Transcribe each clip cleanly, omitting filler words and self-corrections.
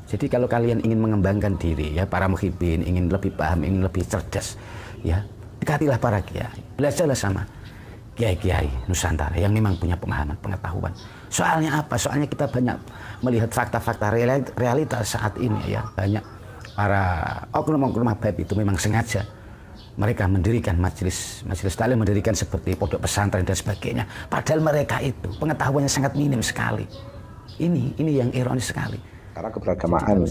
Jadi kalau kalian ingin mengembangkan diri, ya para muhibbin, ingin lebih paham, ingin lebih cerdas, ya dekatilah para kiai, belajarlah sama kiai-kiai Nusantara yang memang punya pemahaman, pengetahuan. Soalnya apa? Soalnya kita banyak melihat fakta-fakta realitas saat ini, ya banyak para oknum-oknum habaib itu memang sengaja mereka mendirikan majelis taklim, mendirikan seperti pondok pesantren dan sebagainya. Padahal mereka itu pengetahuannya sangat minim sekali. Ini yang ironis sekali. Karena keberagamaan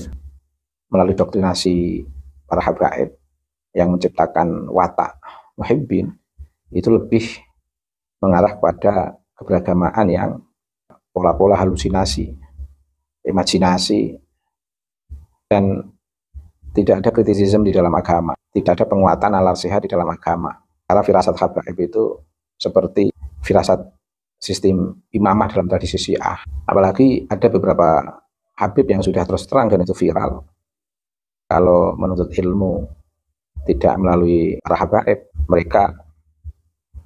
melalui doktrinasi para habaib yang menciptakan watak muhibbin itu lebih mengarah pada keberagamaan yang pola-pola halusinasi, imajinasi, dan tidak ada kritisisme di dalam agama, tidak ada penguatan nalar sehat di dalam agama. Karena firasat habaib itu seperti firasat sistem imamah dalam tradisi Syiah. Apalagi ada beberapa habib yang sudah terus terang dan itu viral. Kalau menuntut ilmu tidak melalui para habaib, mereka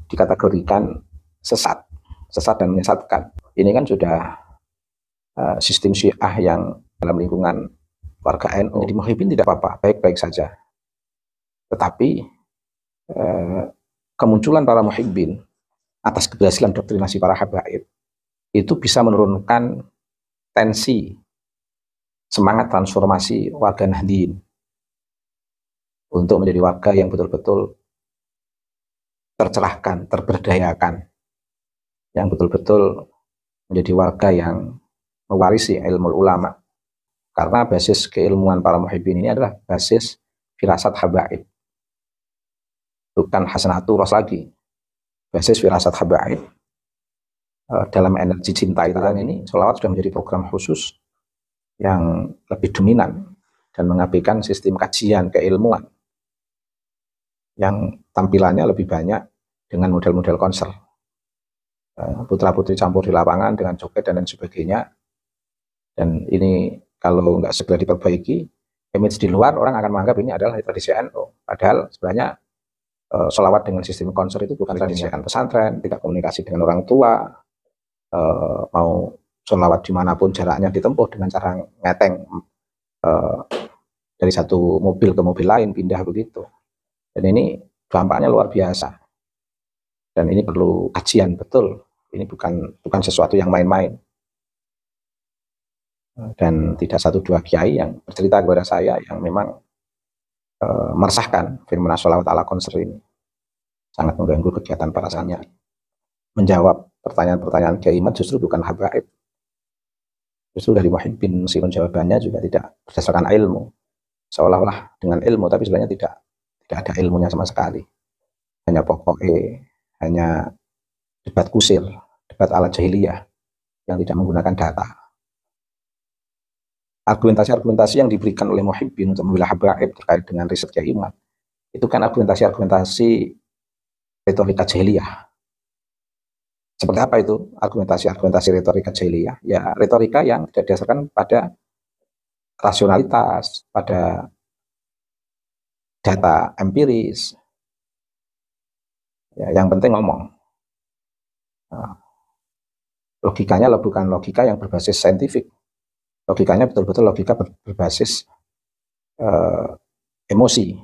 dikategorikan sesat dan menyesatkan. Ini kan sudah sistem Syiah yang dalam lingkungan warga NU. Jadi muhibbin tidak apa-apa, baik-baik saja. Tetapi kemunculan para muhibbin atas keberhasilan doktrinasi para habaib itu bisa menurunkan tensi semangat transformasi warga Nahdliyin untuk menjadi warga yang betul-betul tercerahkan, terberdayakan, yang betul-betul menjadi warga yang mewarisi ilmu ulama. Karena basis keilmuan para muhibbin ini adalah basis firasat habaib, bukan hasanatul ros lagi. Basis firasat habaib dalam energi cinta itu kan ini sholawat sudah menjadi program khusus yang lebih dominan dan mengabaikan sistem kajian keilmuan yang tampilannya lebih banyak dengan model-model konser, putra-putri campur di lapangan dengan joget dan lain sebagainya. Dan ini kalau nggak segera diperbaiki, image di luar orang akan menganggap ini adalah tradisi NU. Padahal sebenarnya sholawat dengan sistem konser itu bukan tradisi pesantren, tidak komunikasi dengan orang tua, mau sholawat dimanapun jaraknya ditempuh dengan cara ngeteng dari satu mobil ke mobil lain, pindah begitu. Dan ini dampaknya luar biasa. Dan ini perlu kajian betul. Ini bukan sesuatu yang main-main. Dan tidak satu dua kiai yang bercerita kepada saya yang memang meresahkan fenomena sholawat ala konser ini. Sangat mengganggu kegiatan para santri. Menjawab pertanyaan-pertanyaan Kiai Imad justru bukan habaib. Justru dari muhibbin, meskipun jawabannya juga tidak berdasarkan ilmu. Seolah-olah dengan ilmu, tapi sebenarnya tidak ada ilmunya sama sekali. Hanya pokoknya, hanya debat kusir, debat ala jahiliyah yang tidak menggunakan data. Argumentasi-argumentasi yang diberikan oleh muhibbin untuk membela habaib terkait dengan riset Kiai Imad, itu kan argumentasi-argumentasi retorika jahiliyah. Seperti apa itu argumentasi retorika jahiliyah? Ya retorika yang tidak didasarkan pada rasionalitas, pada data empiris. Ya, yang penting ngomong. Nah, logikanya bukan logika yang berbasis saintifik. Logikanya betul-betul logika berbasis emosi.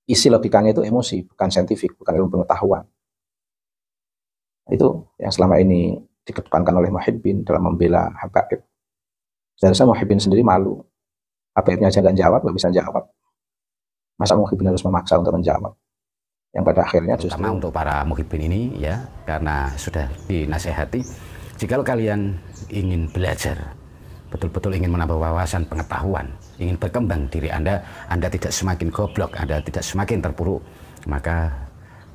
Isi logikanya itu emosi, bukan saintifik, bukan ilmu pengetahuan. Itu yang selama ini dikedepankan oleh muhibbin dalam membela habaib. Seharusnya muhibbin sendiri malu. Habaibnya aja nggak jawab, nggak bisa jawab. Masa muhibbin harus memaksa untuk menjawab? Yang pada akhirnya justru untuk para muhibbin ini ya, karena sudah dinasehati, jikalau kalian ingin belajar, betul-betul ingin menambah wawasan pengetahuan, ingin berkembang diri Anda tidak semakin goblok, Anda tidak semakin terpuruk, maka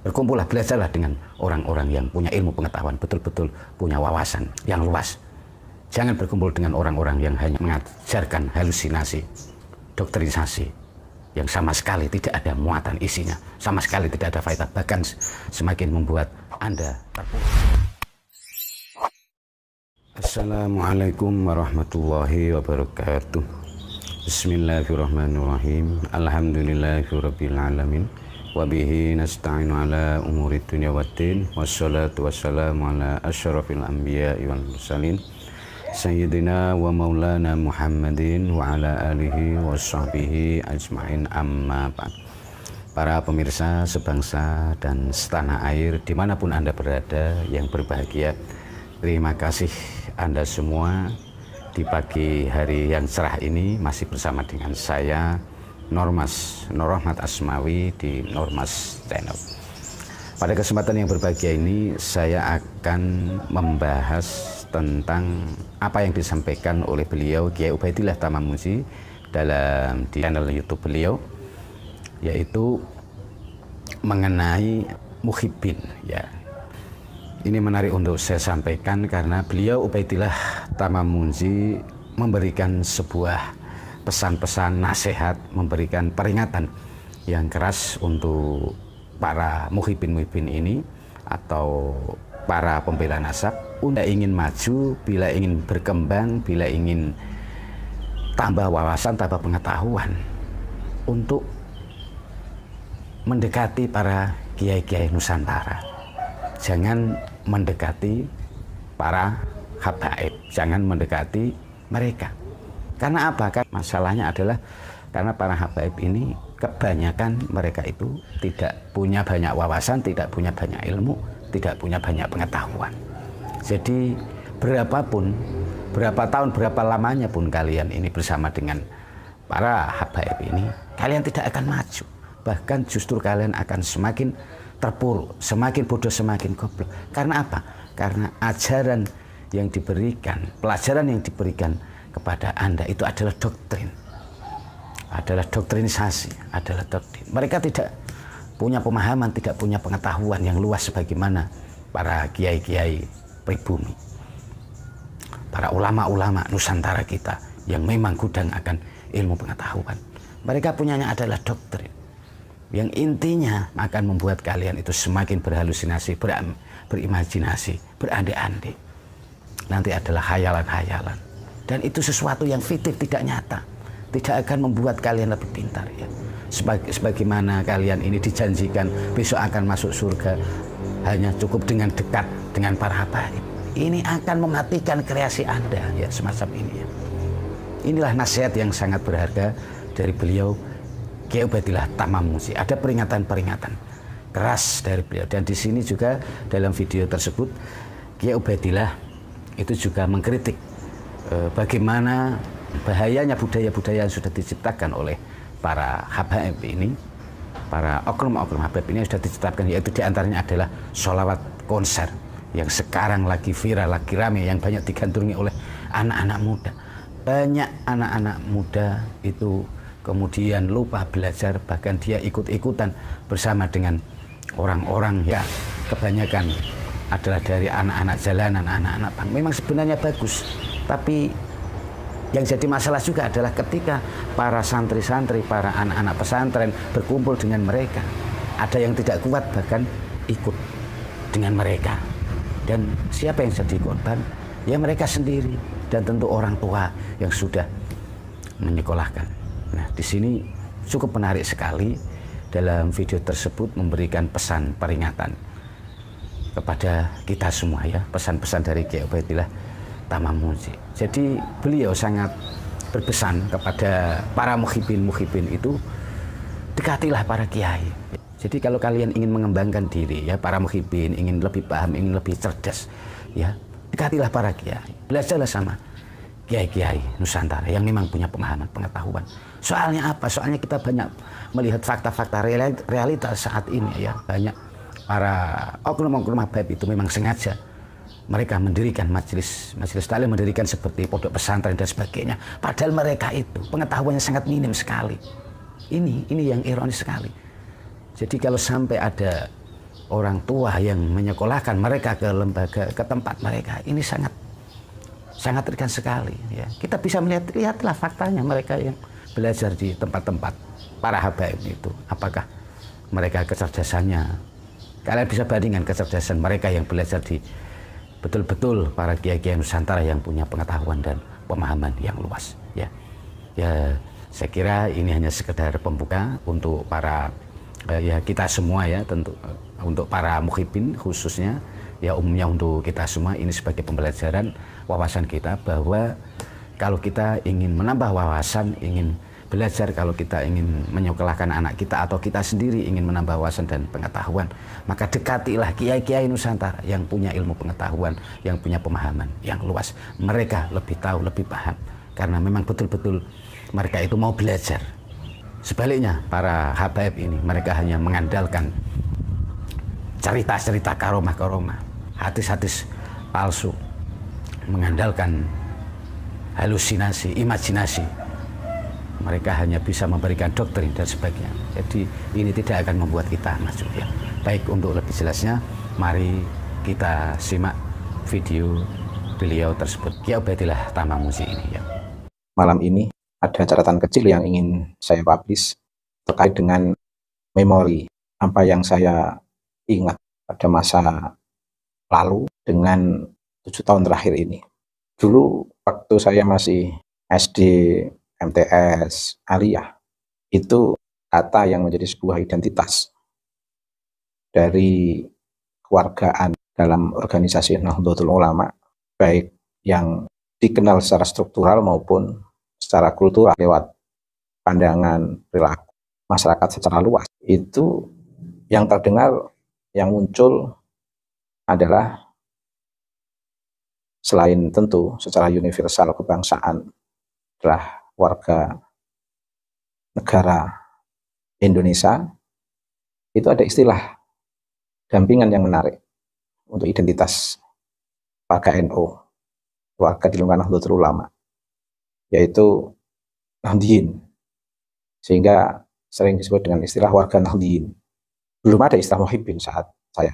berkumpullah, belajarlah dengan orang-orang yang punya ilmu pengetahuan, betul-betul punya wawasan yang luas. Jangan berkumpul dengan orang-orang yang hanya mengajarkan halusinasi, doktrinisasi, yang sama sekali tidak ada muatan isinya, sama sekali tidak ada faedah, bahkan semakin membuat Anda terpuruk. Assalamualaikum warahmatullahi wabarakatuh. Bismillahirrahmanirrahim. Alhamdulillahirabbil alamin. Wabihi nasta'inu ala umuri dunya waddin. Wassalatu wassalamu ala asyrafil anbiya'i wal mursalin Sayyidina wa maulana Muhammadin wa ala alihi wa sahbihi ajma'in, amma ba'd. Para pemirsa sebangsa dan setanah air dimanapun Anda berada yang berbahagia, terima kasih Anda semua di pagi hari yang cerah ini masih bersama dengan saya Normas, Nur Rahmat Asmawi di Normas Channel. Pada kesempatan yang berbahagia ini saya akan membahas tentang apa yang disampaikan oleh beliau Kiai Ubaidillah Tamamuzi dalam di channel YouTube beliau, yaitu mengenai muhibbin ya. Ini menarik untuk saya sampaikan karena beliau Ubaidillah Tamamuzi memberikan sebuah pesan-pesan nasihat, memberikan peringatan yang keras untuk para muhibbin-muhibbin ini atau para pembela nasab, bila ingin maju, bila ingin berkembang, bila ingin tambah wawasan, tambah pengetahuan, untuk mendekati para kiai-kiai Nusantara. Jangan mendekati para habaib, jangan mendekati mereka. Karena apa? Kan masalahnya adalah karena para habaib ini kebanyakan mereka itu tidak punya banyak wawasan, tidak punya banyak ilmu, tidak punya banyak pengetahuan. Jadi berapapun, berapa tahun, berapa lamanya pun kalian ini bersama dengan para habaib ini, kalian tidak akan maju. Bahkan justru kalian akan semakin terpuruk, semakin bodoh, semakin goblok. Karena apa? Karena ajaran yang diberikan, pelajaran yang diberikan kepada Anda itu adalah doktrin, adalah doktrinisasi, adalah doktrin. Mereka tidak punya pemahaman, tidak punya pengetahuan yang luas sebagaimana para kiai-kiai pribumi, para ulama-ulama Nusantara kita yang memang gudang akan ilmu pengetahuan. Mereka punyanya adalah doktrin yang intinya akan membuat kalian itu semakin berhalusinasi, berimajinasi, berandai-andai. Nanti adalah hayalan-hayalan, dan itu sesuatu yang fiktif, tidak nyata, tidak akan membuat kalian lebih pintar ya. Sebagaimana kalian ini dijanjikan besok akan masuk surga hanya cukup dengan dekat dengan para habaib. Ini akan mematikan kreasi Anda ya, semacam ini ya. Inilah nasihat yang sangat berharga dari beliau Kiai Ubaidillah Tamamuzi. Ada peringatan-peringatan keras dari beliau, dan di sini juga dalam video tersebut Kiai Ubaidillah itu juga mengkritik bagaimana bahayanya budaya-budaya yang sudah diciptakan oleh para habaib ini, para oknum-oknum habaib ini sudah diciptakan, yaitu diantaranya adalah sholawat konser yang sekarang lagi viral, lagi rame, yang banyak digandrungi oleh anak-anak muda. Banyak anak-anak muda itu kemudian lupa belajar, bahkan dia ikut-ikutan bersama dengan orang-orang yang kebanyakan adalah dari anak-anak jalanan, anak-anak bang. Memang sebenarnya bagus, tapi yang jadi masalah juga adalah ketika para santri-santri, para anak-anak pesantren berkumpul dengan mereka, ada yang tidak kuat bahkan ikut dengan mereka. Dan siapa yang jadi korban? Ya mereka sendiri, dan tentu orang tua yang sudah menyekolahkan. Nah, di sini cukup menarik sekali dalam video tersebut memberikan pesan peringatan kepada kita semua ya, pesan-pesan dari Kiai Ubaidillah Tamamuzi. Jadi beliau sangat berpesan kepada para muhibbin itu, dekatilah para kiai. Jadi kalau kalian ingin mengembangkan diri ya, para muhibbin ingin lebih paham, ingin lebih cerdas ya, dekatilah para kiai. Belajarlah sama kiai-kiai Nusantara yang memang punya pemahaman, pengetahuan. Soalnya apa? Soalnya kita banyak melihat fakta-fakta realitas saat ini ya. Banyak para oknum-oknum habaib itu memang sengaja mereka mendirikan majelis taklim, mendirikan seperti pondok pesantren dan sebagainya. Padahal mereka itu pengetahuannya sangat minim sekali. Ini yang ironis sekali. Jadi kalau sampai ada orang tua yang menyekolahkan mereka ke lembaga, ke tempat mereka, ini sangat ringan sekali. Ya. Kita bisa lihatlah faktanya, mereka yang belajar di tempat-tempat para habaib itu, apakah mereka kecerdasannya, kalian bisa bandingkan kecerdasan mereka yang belajar di betul-betul para kiai-kiai Nusantara yang punya pengetahuan dan pemahaman yang luas ya. Ya, saya kira ini hanya sekedar pembuka untuk para ya kita semua ya, tentu untuk para muhibbin khususnya ya umumnya untuk kita semua ini sebagai pembelajaran wawasan kita bahwa kalau kita ingin menambah wawasan, ingin belajar, kalau kita ingin menyekolahkan anak kita atau kita sendiri ingin menambah wawasan dan pengetahuan, maka dekatilah kiai-kiai Nusantara yang punya ilmu pengetahuan, yang punya pemahaman yang luas. Mereka lebih tahu, lebih paham, karena memang betul-betul mereka itu mau belajar. Sebaliknya para habaib ini, mereka hanya mengandalkan cerita-cerita karomah-karomah, hadis-hadis palsu, mengandalkan halusinasi, imajinasi. Mereka hanya bisa memberikan doktrin dan sebagainya. Jadi ini tidak akan membuat kita maju ya. Baik, untuk lebih jelasnya mari kita simak video beliau tersebut, Kiai Ubaidillah Tamamuzi ini ya. Malam ini ada catatan kecil yang ingin saya publish terkait dengan memori apa yang saya ingat pada masa lalu dengan 7 tahun terakhir ini. Dulu waktu saya masih SD, MTS, aliyah, itu kata yang menjadi sebuah identitas dari kewargaan dalam organisasi Nahdlatul Ulama, baik yang dikenal secara struktural maupun secara kultural lewat pandangan perilaku masyarakat secara luas. Itu yang terdengar, yang muncul adalah selain tentu secara universal kebangsaan adalah warga negara Indonesia, itu ada istilah dampingan yang menarik untuk identitas warga NU, warga di lingkungan Nahdlatul Ulama, yaitu Nahdiyin, sehingga sering disebut dengan istilah warga Nahdiyin. Belum ada istilah muhibbin saat saya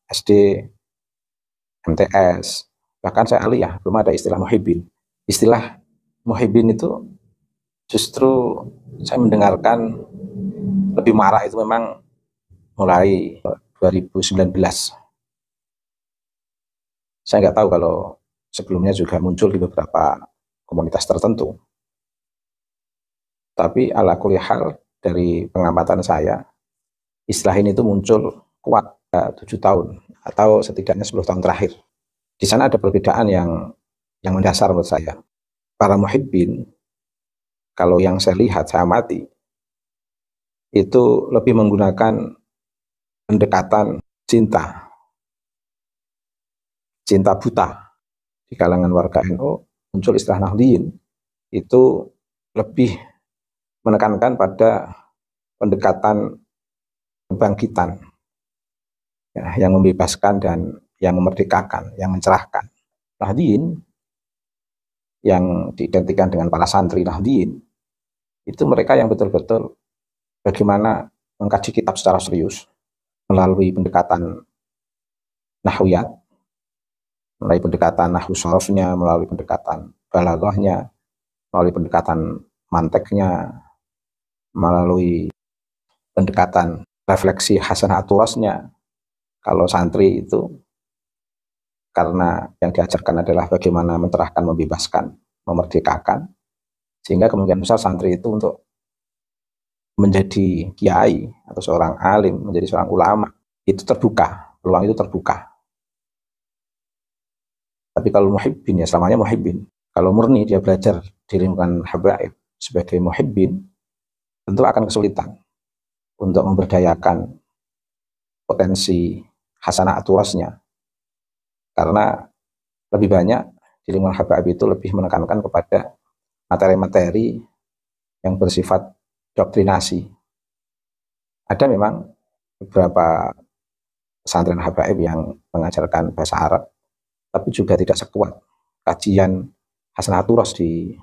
SD, MTS, bahkan saya aliyah, belum ada istilah muhibbin. Istilah muhibbin itu justru saya mendengarkan lebih marah itu memang mulai 2019. Saya nggak tahu kalau sebelumnya juga muncul di beberapa komunitas tertentu. Tapi ala kulli hal dari pengamatan saya, istilah ini itu muncul kuat 7 tahun atau setidaknya 10 tahun terakhir. Di sana ada perbedaan yang mendasar menurut saya. Para muhibbin, kalau yang saya lihat, saya amati, itu lebih menggunakan pendekatan cinta buta. Di kalangan warga NU muncul istilah Nahdiyin, itu lebih menekankan pada pendekatan kebangkitan ya, yang membebaskan dan yang memerdekakan, yang mencerahkan. Nahdiyin yang diidentikan dengan para santri Nahdiyin, itu mereka yang betul-betul bagaimana mengkaji kitab secara serius melalui pendekatan nahwiyat, melalui pendekatan nahwu sharafnya, melalui pendekatan balaghahnya, melalui pendekatan manteknya, melalui pendekatan refleksi hasanah aturasnya. Kalau santri itu karena yang diajarkan adalah bagaimana mencerahkan, membebaskan, memerdekakan, sehingga kemungkinan besar santri itu untuk menjadi kiai atau seorang alim, menjadi seorang ulama, itu terbuka, peluang itu terbuka. Tapi kalau muhibbin, ya selamanya muhibbin. Kalau murni dia belajar di lingkungan habaib sebagai muhibbin, tentu akan kesulitan untuk memberdayakan potensi hasanah aturasnya. Karena lebih banyak di lingkungan habaib itu lebih menekankan kepada materi-materi yang bersifat doktrinasi. Ada memang beberapa pesantren habaib yang mengajarkan bahasa Arab, tapi juga tidak sekuat kajian hasanah aturas di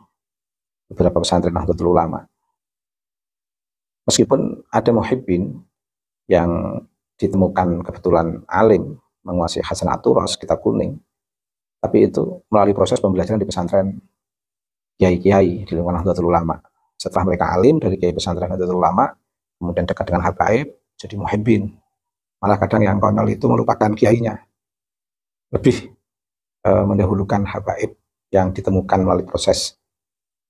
beberapa pesantren Nahdlatul Ulama. Meskipun ada muhibbin yang ditemukan kebetulan alim, menguasai hasanah aturas, kitab kuning, tapi itu melalui proses pembelajaran di pesantren kiai-kiai di lingkungan Nahdlatul Ulama. Setelah mereka alim dari kiai pesantren Nahdlatul Ulama, kemudian dekat dengan habaib, jadi muhibbin. Malah kadang yang konyol itu melupakan kiainya, lebih mendahulukan habaib yang ditemukan melalui proses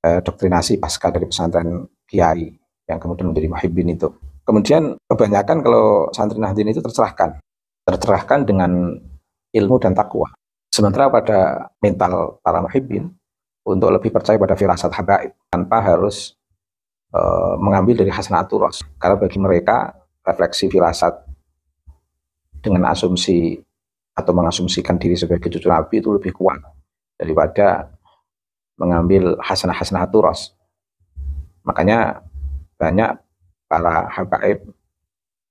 doktrinasi pasca dari pesantren kiai yang kemudian menjadi muhibbin itu. Kemudian kebanyakan kalau santri Nahdiyin itu tercerahkan dengan ilmu dan takwa. Sementara pada mental para muhibbin untuk lebih percaya pada firasat habaib tanpa harus mengambil dari hasanatul ras. Karena bagi mereka refleksi firasat dengan asumsi atau mengasumsikan diri sebagai cucu Nabi itu lebih kuat daripada mengambil hasanah-hasanatul ras. Makanya banyak para habaib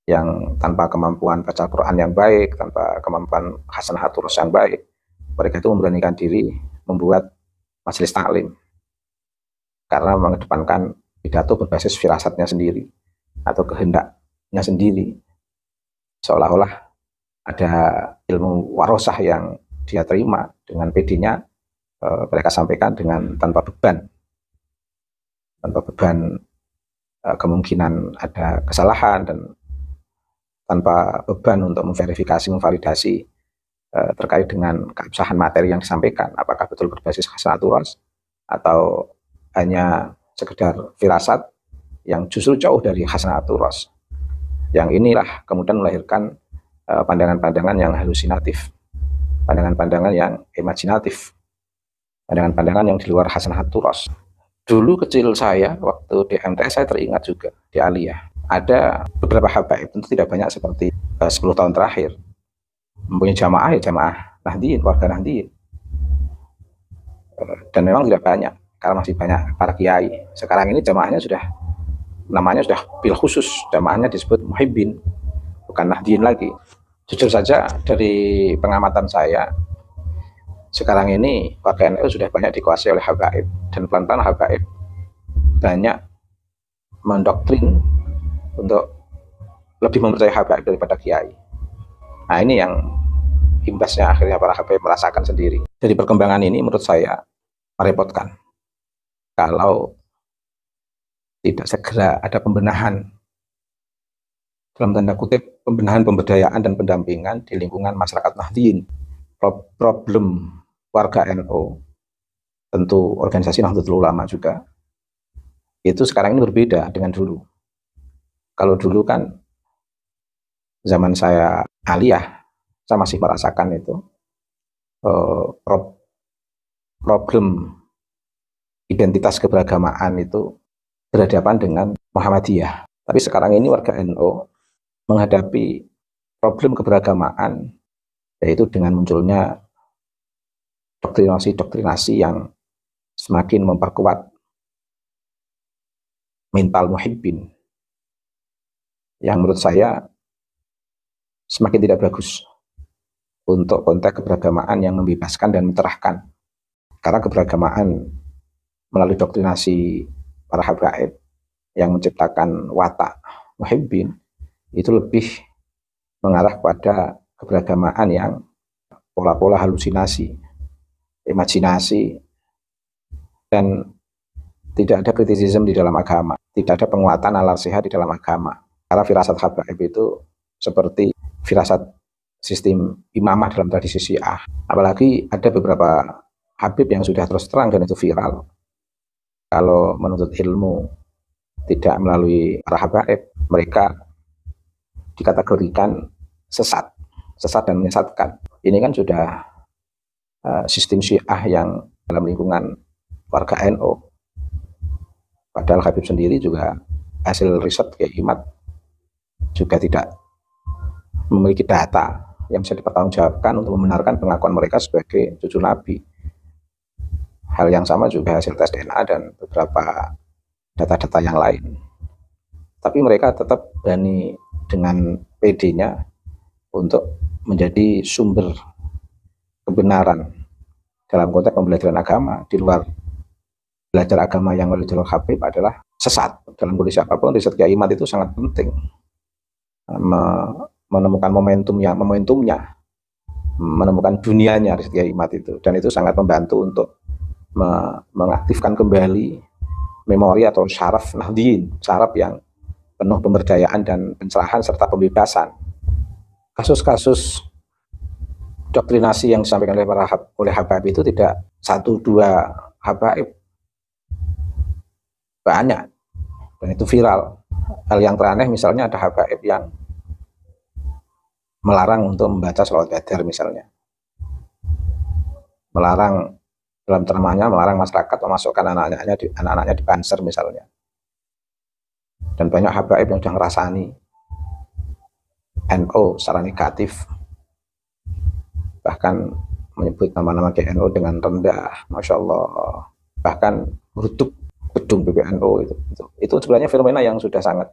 yang tanpa kemampuan baca Quran yang baik, tanpa kemampuan hasanatul ras yang baik, mereka itu memberanikan diri membuat majelis taklim karena mengedepankan pidato berbasis firasatnya sendiri atau kehendaknya sendiri, seolah-olah ada ilmu warosah yang dia terima dengan PD-nya, mereka sampaikan dengan tanpa beban kemungkinan ada kesalahan dan tanpa beban untuk memverifikasi, memvalidasi terkait dengan keabsahan materi yang disampaikan, apakah betul berbasis hasanatul ras atau hanya sekedar firasat yang justru jauh dari hasanatul ras. Yang inilah kemudian melahirkan pandangan-pandangan yang halusinatif, pandangan-pandangan yang imajinatif, pandangan-pandangan yang di luar hasanatul ras. Dulu kecil saya waktu di MTS saya teringat juga di Aliyah ada beberapa habaib, tentu tidak banyak seperti 10 tahun terakhir, mempunyai jamaah ya jamaah Nahdliyin, warga Nahdliyin, dan memang tidak banyak karena masih banyak para kiai. Sekarang ini jamaahnya sudah namanya sudah bil khusus, jamaahnya disebut muhibbin, bukan Nahdliyin lagi. Jujur saja dari pengamatan saya, sekarang ini warga NU sudah banyak dikuasai oleh habaib, dan pelan-pelan habaib banyak mendoktrin untuk lebih mempercayai habaib daripada kiai. Nah ini yang imbasnya akhirnya para habaib merasakan sendiri. Jadi perkembangan ini menurut saya merepotkan kalau tidak segera ada pembenahan, dalam tanda kutip pembenahan, pemberdayaan dan pendampingan di lingkungan masyarakat Nahdliyin. Problem warga NU, tentu organisasi Nahdlatul Ulama juga, itu sekarang ini berbeda dengan dulu. Kalau dulu kan zaman saya aliyah, saya masih merasakan itu problem identitas keberagamaan itu berhadapan dengan Muhammadiyah. Tapi sekarang ini warga NU menghadapi problem keberagamaan, yaitu dengan munculnya doktrinasi-doktrinasi yang semakin memperkuat mental muhibbin, yang menurut saya semakin tidak bagus untuk konteks keberagamaan yang membebaskan dan mencerahkan. Karena keberagamaan melalui doktrinasi para habaib yang menciptakan watak muhibbin itu lebih mengarah pada keberagamaan yang pola-pola halusinasi, imajinasi, dan tidak ada kritisisme di dalam agama, tidak ada penguatan nalar sehat di dalam agama. Karena firasat habaib itu seperti firasat sistem imamah dalam tradisi Syiah. Apalagi ada beberapa habib yang sudah terus terang dan itu viral. Kalau menuntut ilmu tidak melalui para habaib, mereka dikategorikan sesat dan menyesatkan. Ini kan sudah sistem Syiah yang dalam lingkungan warga NU. Padahal Habib sendiri juga hasil riset kayak Imat juga tidak memiliki data yang bisa dipertanggungjawabkan untuk membenarkan pengakuan mereka sebagai cucu Nabi. Hal yang sama juga hasil tes DNA dan beberapa data-data yang lain. Tapi mereka tetap berani dengan PD-nya untuk menjadi sumber kebenaran dalam konteks pembelajaran agama. Di luar belajar agama yang oleh jalur Habib adalah sesat. Dalam kondisi apapun, riset Kiai Imat itu sangat penting. Menemukan momentumnya, menemukan dunianya riset Kiai Imat itu. Dan itu sangat membantu untuk mengaktifkan kembali memori atau syaraf Nahdliyin, syaraf yang penuh pemberdayaan dan pencerahan serta pembebasan. Kasus-kasus doktrinasi yang disampaikan oleh habaib itu tidak satu dua habaib, banyak, dan itu viral. Hal yang teraneh misalnya ada habaib yang melarang untuk membaca sholawat qadar misalnya. melarang, dalam ceramahnya melarang masyarakat memasukkan anak-anaknya di Banser misalnya. Dan banyak habaib yang sudah ngerasani NU secara negatif, bahkan menyebut nama-nama GNU dengan rendah, Masya Allah, bahkan merutuk gedung PBNU itu sebenarnya fenomena yang sudah sangat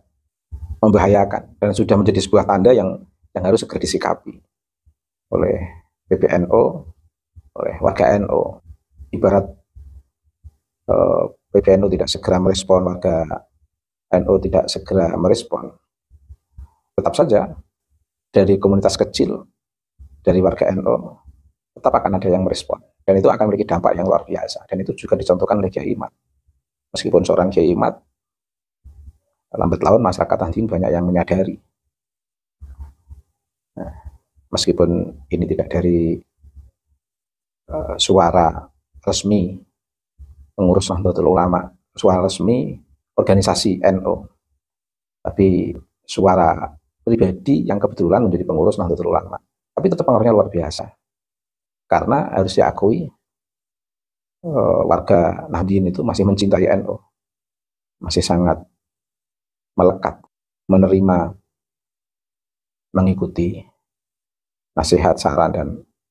membahayakan dan sudah menjadi sebuah tanda yang harus segera disikapi oleh PBNU, oleh warga NU. Ibarat PBNU tidak segera merespon, warga NU tidak segera merespon, tetap saja dari komunitas kecil, dari warga NU, tetap akan ada yang merespon. Dan itu akan memiliki dampak yang luar biasa. Dan itu juga dicontohkan oleh Kiai Imad. Meskipun seorang Kiai Imad, lambat laun masyarakat Nahdien banyak yang menyadari. Nah, meskipun ini tidak dari suara resmi pengurus Nahdlatul Ulama, suara resmi organisasi NU, tapi suara pribadi yang kebetulan menjadi pengurus Nahdlatul Ulama. Tapi tetap pengaruhnya luar biasa. Karena harus diakui warga Nahdien itu masih mencintai NU, masih sangat melekat, menerima, mengikuti nasihat, saran, dan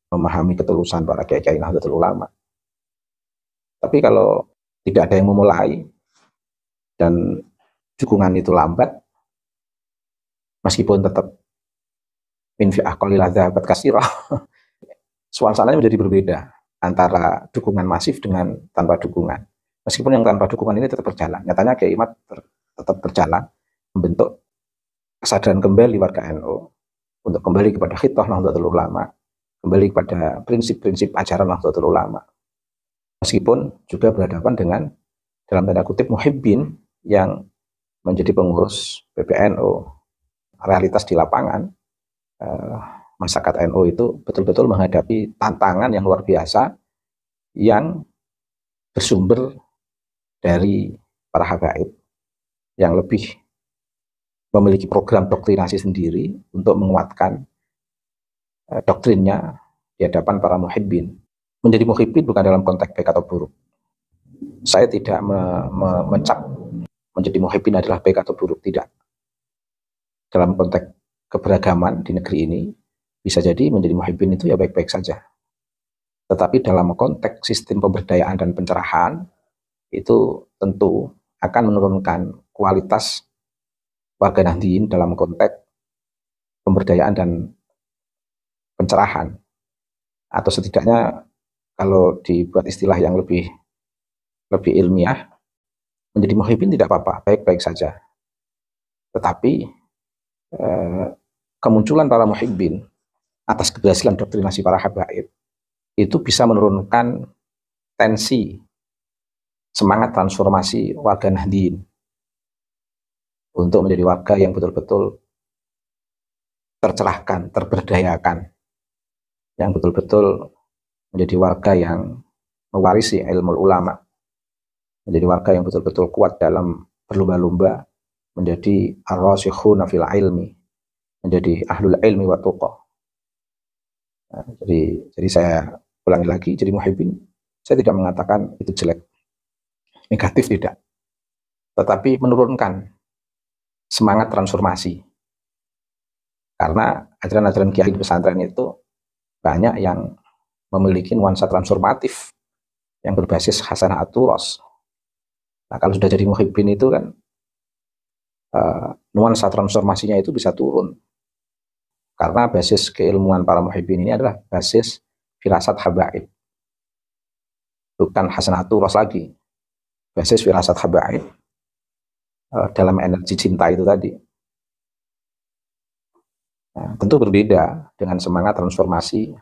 memahami ketulusan para kiai-kiai Nahdlatul Ulama. Tapi kalau tidak ada yang memulai dan dukungan itu lambat, meskipun tetap min fi'ah qalilah dzahabat katsirah, suasananya menjadi berbeda antara dukungan masif dengan tanpa dukungan. Meskipun yang tanpa dukungan ini tetap berjalan, nyatanya Kiai Imad tetap berjalan, membentuk kesadaran kembali warga NU untuk kembali kepada khitah Nahdlatul Ulama, kembali kepada prinsip-prinsip ajaran Nahdlatul Ulama. Meskipun juga berhadapan dengan, dalam tanda kutip, muhibbin yang menjadi pengurus PBNU. Realitas di lapangan, masyarakat NU itu betul-betul menghadapi tantangan yang luar biasa yang bersumber dari para habaib yang lebih memiliki program doktrinasi sendiri untuk menguatkan doktrinnya di hadapan para muhibbin. Menjadi muhibbin bukan dalam konteks baik atau buruk. Saya tidak mencap menjadi muhibbin adalah baik atau buruk, tidak. Dalam konteks keberagaman di negeri ini, bisa jadi menjadi muhibbin itu ya baik-baik saja. Tetapi dalam konteks sistem pemberdayaan dan pencerahan, itu tentu akan menurunkan kualitas warga Nahdien dalam konteks pemberdayaan dan pencerahan. Atau setidaknya kalau dibuat istilah yang lebih ilmiah, menjadi muhibbin tidak apa-apa, baik-baik saja. Tetapi kemunculan para muhibbin atas keberhasilan doktrinasi para habaib itu bisa menurunkan tensi semangat transformasi warga Nahdien untuk menjadi warga yang betul-betul tercerahkan, terberdayakan, yang betul-betul menjadi warga yang mewarisi ilmu ulama, menjadi warga yang betul-betul kuat dalam berlomba-lomba menjadi ar-rasikhuna fil ilmi, menjadi ahlul ilmi wa tuqa. Nah, jadi saya ulangi lagi, jadi muhibbin, saya tidak mengatakan itu jelek, negatif tidak, tetapi menurunkan semangat transformasi. Karena ajaran-ajaran kiai di pesantren itu banyak yang memiliki nuansa transformatif yang berbasis hasanah at-turas. Nah, kalau sudah jadi muhibbin itu kan nuansa transformasinya itu bisa turun. Karena basis keilmuan para muhibbin ini adalah basis firasat habaib. Bukan hasanah at-turas lagi. Basis firasat habaib dalam energi cinta itu tadi. Nah, tentu berbeda dengan semangat transformasi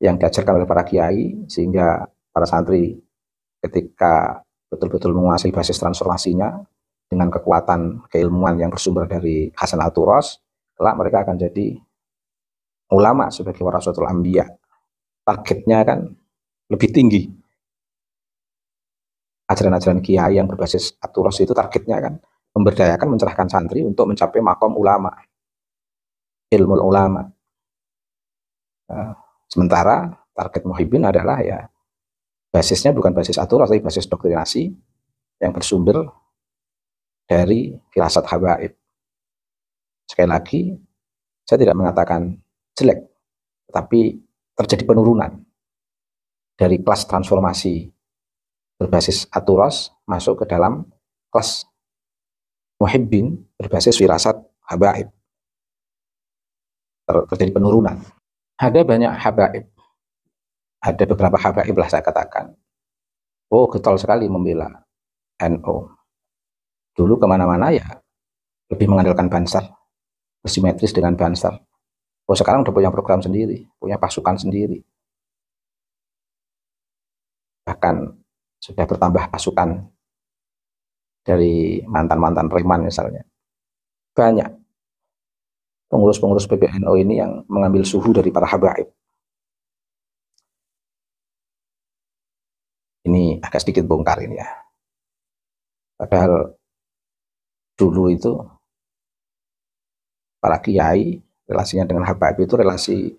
yang diajarkan oleh para kiai, sehingga para santri ketika betul-betul menguasai basis transformasinya dengan kekuatan keilmuan yang bersumber dari hasanah at-turas, kelak mereka akan jadi ulama sebagai warasatul anbiya. Targetnya kan lebih tinggi. Ajaran-ajaran kiai yang berbasis at-turas itu targetnya kan memberdayakan, mencerahkan santri untuk mencapai makom ulama, ilmu ulama. Sementara target muhibbin adalah ya basisnya bukan basis aturan tapi basis doktrinasi yang bersumber dari firasat habaib. Sekali lagi, saya tidak mengatakan jelek, tetapi terjadi penurunan dari kelas transformasi berbasis aturos masuk ke dalam kelas muhibbin berbasis firasat habaib. Terjadi penurunan. Ada banyak habaib. Ada beberapa habaib lah saya katakan. Oh, getol sekali membela NU. Dulu kemana-mana ya lebih mengandalkan Bansar, bersimetris dengan Bansar. Oh, sekarang udah punya program sendiri, punya pasukan sendiri. Bahkan sudah bertambah pasukan dari mantan-mantan preman misalnya. Banyak pengurus-pengurus PBNU ini yang mengambil suhu dari para habaib. Ini agak sedikit bongkar ini ya. Padahal dulu itu para kiai relasinya dengan habaib itu relasi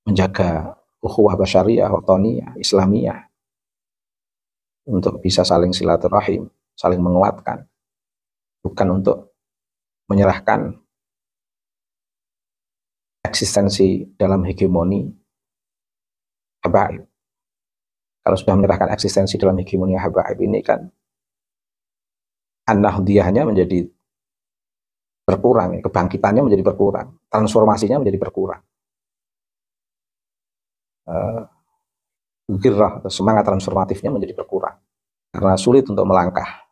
menjaga ukhuwah basyariyah, wataniyah, islamiyah untuk bisa saling silaturahim, saling menguatkan, bukan untuk menyerahkan eksistensi dalam hegemoni habaib. Kalau sudah menyerahkan eksistensi dalam hegemoni habaib ini kan an-nahdiyahnya menjadi berkurang, kebangkitannya menjadi berkurang, transformasinya menjadi berkurang. Girah atau semangat transformatifnya menjadi berkurang karena sulit untuk melangkah.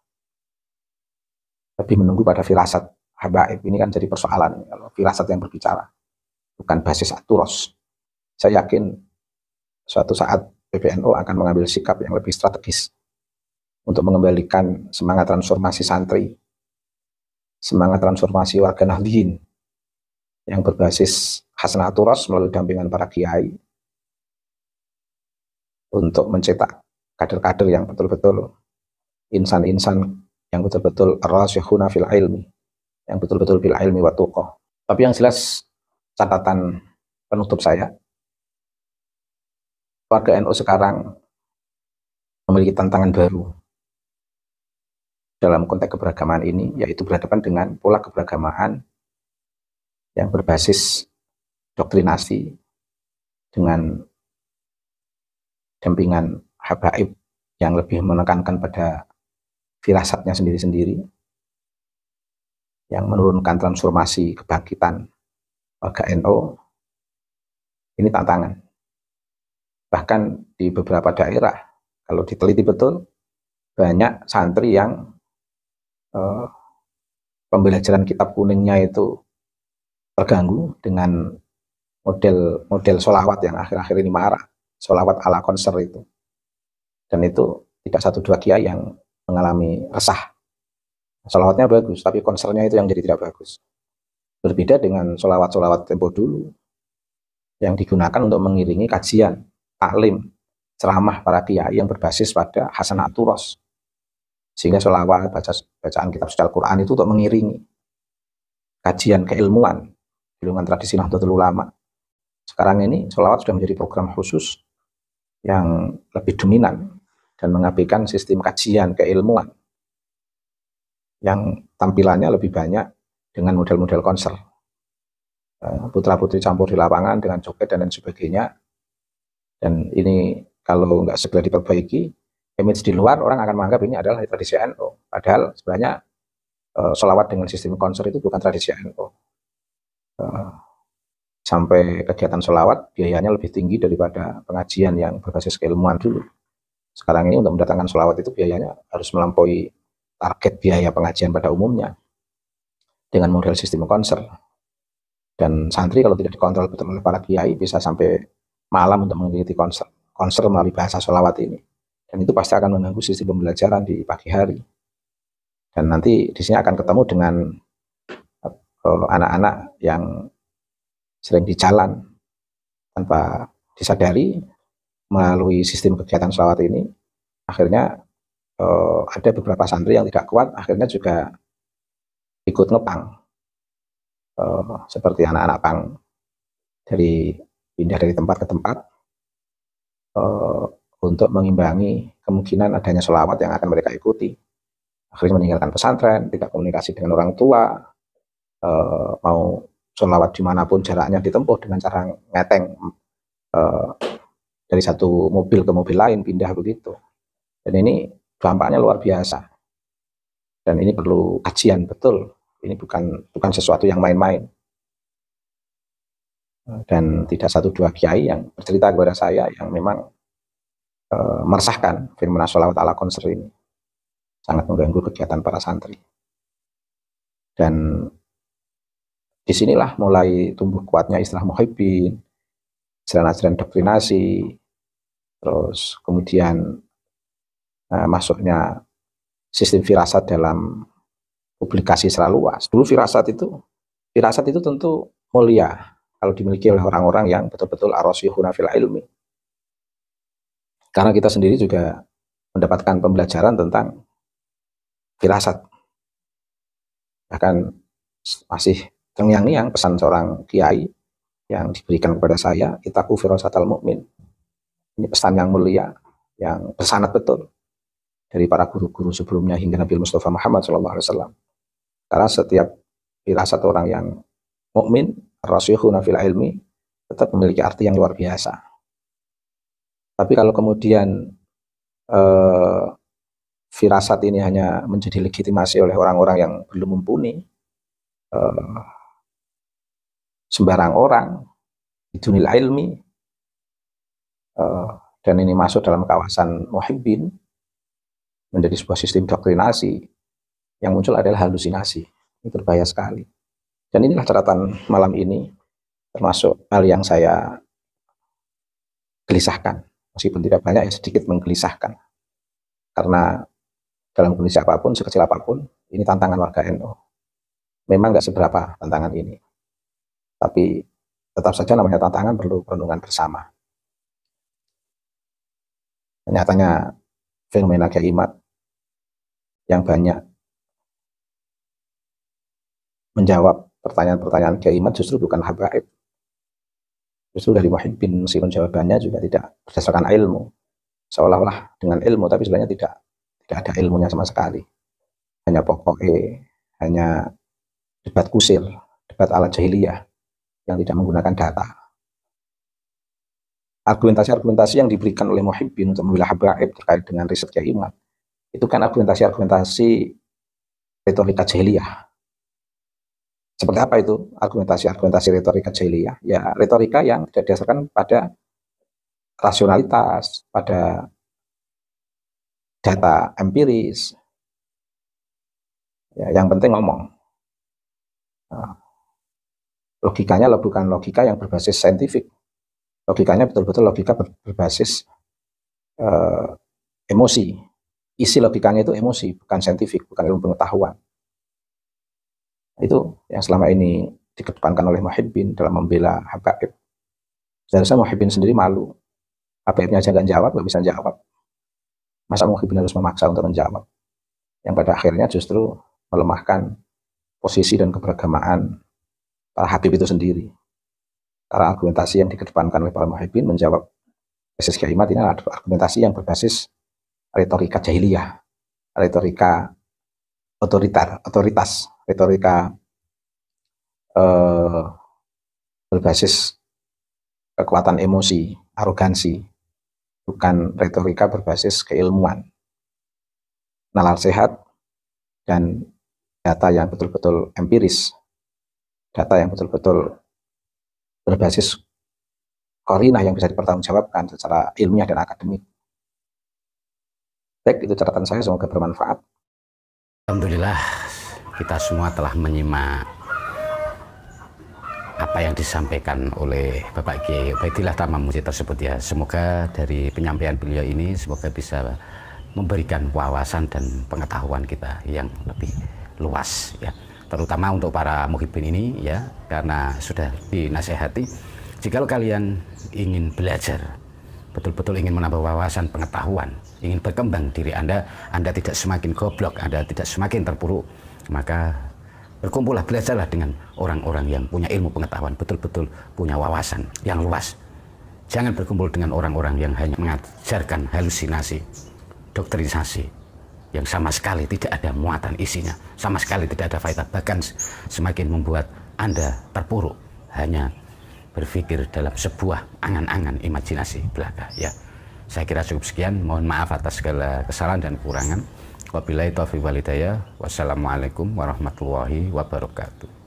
Tapi menunggu pada firasat habaib ini kan jadi persoalan. Kalau firasat yang berbicara bukan basis aturos, saya yakin suatu saat PBNU akan mengambil sikap yang lebih strategis untuk mengembalikan semangat transformasi santri, semangat transformasi warga Nahdliyin yang berbasis hasanah aturos melalui dampingan para kiai untuk mencetak kader-kader yang betul-betul insan-insan yang betul-betul ar-rasikhuna fil ilmi, yang betul-betul bil ilmi wa tuqah. Tapi yang jelas catatan penutup saya, warga NU sekarang memiliki tantangan baru dalam konteks keberagaman ini, yaitu berhadapan dengan pola keberagamaan yang berbasis doktrinasi dengan dampingan habaib yang lebih menekankan pada firasatnya sendiri-sendiri, yang menurunkan transformasi kebangkitan warga NU. Ini tantangan. Bahkan di beberapa daerah, kalau diteliti betul, banyak santri yang pembelajaran kitab kuningnya itu terganggu dengan model sholawat yang akhir-akhir ini marak, sholawat ala konser itu. Dan itu tidak satu dua kiai yang mengalami resah. Sholawatnya bagus, tapi konsernya itu yang jadi tidak bagus. Berbeda dengan sholawat-sholawat tempo dulu yang digunakan untuk mengiringi kajian, taklim, ceramah para kiai yang berbasis pada hasanah aturos. Sehingga sholawat, bacaan kitab suci Al-Quran itu untuk mengiringi kajian keilmuan, ilmuwan tradisi Nahdlatul Ulama. Sekarang ini sholawat sudah menjadi program khusus yang lebih dominan dan mengabaikan sistem kajian keilmuan yang tampilannya lebih banyak dengan model-model konser. Putra-putri campur di lapangan dengan joget dan lain sebagainya. Dan ini kalau nggak segera diperbaiki, image di luar orang akan menganggap ini adalah tradisi NU. Padahal sebenarnya sholawat dengan sistem konser itu bukan tradisi NU. Sampai kegiatan sholawat biayanya lebih tinggi daripada pengajian yang berbasis keilmuan dulu. Sekarang ini untuk mendatangkan sholawat itu biayanya harus melampaui target biaya pengajian pada umumnya dengan model sistem konser. Dan santri kalau tidak dikontrol betul oleh para kiai bisa sampai malam untuk mengikuti konser melalui bahasa sholawat ini. Dan itu pasti akan mengganggu sistem pembelajaran di pagi hari. Dan nanti di sini akan ketemu dengan anak-anak yang sering di jalan tanpa disadari melalui sistem kegiatan sholawat ini. Akhirnya ada beberapa santri yang tidak kuat, akhirnya juga ikut ngepang. Seperti anak-anak pang pindah dari tempat ke tempat eh, untuk mengimbangi kemungkinan adanya sholawat yang akan mereka ikuti. Akhirnya meninggalkan pesantren, tidak komunikasi dengan orang tua, mau sholawat dimanapun jaraknya ditempuh dengan cara ngeteng eh, dari satu mobil ke mobil lain, pindah begitu. Dan ini dampaknya luar biasa. Dan ini perlu kajian betul. Ini bukan sesuatu yang main-main. Dan tidak satu dua kiai yang bercerita kepada saya yang memang meresahkan fenomena sholawat ala konser ini. Sangat mengganggu kegiatan para santri. Dan disinilah mulai tumbuh kuatnya istilah muhibbin, ajaran-ajaran doktrinasi, terus kemudian masuknya sistem firasat dalam publikasi secara luas. Dulu firasat itu tentu mulia kalau dimiliki oleh orang-orang yang betul-betul ar-rasihuna fil ilmi. Karena kita sendiri juga mendapatkan pembelajaran tentang firasat. Bahkan masih terngiang-ngiang pesan seorang kiai yang diberikan kepada saya, itaku firasatal mu'min. Ini pesan yang mulia, yang bersanad betul dari para guru-guru sebelumnya hingga Nabi Mustafa Muhammad SAW. Karena setiap firasat orang yang mukmin, rasikhuna fil ilmi, tetap memiliki arti yang luar biasa. Tapi kalau kemudian firasat ini hanya menjadi legitimasi oleh orang-orang yang belum mumpuni, sembarang orang, bidunil ilmi, dan ini masuk dalam kawasan muhibbin, menjadi sebuah sistem doktrinasi, yang muncul adalah halusinasi. Ini berbahaya sekali. Dan inilah catatan malam ini, termasuk hal yang saya gelisahkan. Meskipun tidak banyak, ya sedikit menggelisahkan. Karena dalam kondisi apapun, sekecil apapun, ini tantangan warga NU. Memang nggak seberapa tantangan ini. Tapi tetap saja namanya tantangan perlu perenungan bersama. Nyatanya fenomena kiaimat yang banyak menjawab pertanyaan-pertanyaan kiaimat justru bukan habaib. Justru dari muhibbin, meskipun jawabannya juga tidak berdasarkan ilmu. Seolah-olah dengan ilmu, tapi sebenarnya tidak ada ilmunya sama sekali. Hanya pokoknya, hanya debat kusir, debat ala jahiliyah yang tidak menggunakan data. Argumentasi-argumentasi yang diberikan oleh muhibbin untuk membela habaib terkait dengan riset kiaimat, itu kan argumentasi-argumentasi retorika jahiliyah. Seperti apa itu argumentasi retorika jahiliyah? Ya, retorika yang tidak didasarkan pada rasionalitas, pada data empiris. Ya, yang penting ngomong. Nah, logikanya bukan logika yang berbasis saintifik. Logikanya betul-betul logika berbasis emosi. Isi logikanya itu emosi, bukan saintifik, bukan ilmu pengetahuan. Itu yang selama ini dikedepankan oleh muhibbin dalam membela habaib. Seharusnya muhibbin sendiri malu. Habaibnya aja nggak jawab, nggak bisa jawab. Masa muhibbin harus memaksa untuk menjawab? Yang pada akhirnya justru melemahkan posisi dan keberagamaan para habib itu sendiri. Karena argumentasi yang dikedepankan oleh para muhibbin menjawab tesis kiaimat ini adalah argumentasi yang berbasis retorika jahiliyah, retorika otoritas, retorika berbasis kekuatan emosi, arogansi, bukan retorika berbasis keilmuan, nalar sehat, dan data yang betul-betul empiris, data yang betul-betul berbasis korinah yang bisa dipertanggungjawabkan secara ilmiah dan akademik. Baik, itu catatan saya, semoga bermanfaat. Alhamdulillah, kita semua telah menyimak apa yang disampaikan oleh Bapak Kiai Ubaidillah Tamamuzi tersebut ya. Semoga dari penyampaian beliau ini semoga bisa memberikan wawasan dan pengetahuan kita yang lebih luas ya. Terutama untuk para muhibbin ini ya, karena sudah dinasehati, jikalau kalian ingin belajar, betul-betul ingin menambah wawasan pengetahuan, ingin berkembang diri Anda tidak semakin goblok, Anda tidak semakin terpuruk, maka berkumpullah, belajarlah dengan orang-orang yang punya ilmu pengetahuan, betul-betul punya wawasan yang luas. Jangan berkumpul dengan orang-orang yang hanya mengajarkan halusinasi, doktrinisasi, yang sama sekali tidak ada muatan isinya, sama sekali tidak ada faedah, bahkan semakin membuat Anda terpuruk, hanya berpikir dalam sebuah angan-angan imajinasi belaka. Ya, saya kira cukup sekian. Mohon maaf atas segala kesalahan dan kekurangan. Wabillahi taufiq wal hidayah. Wassalamualaikum warahmatullahi wabarakatuh.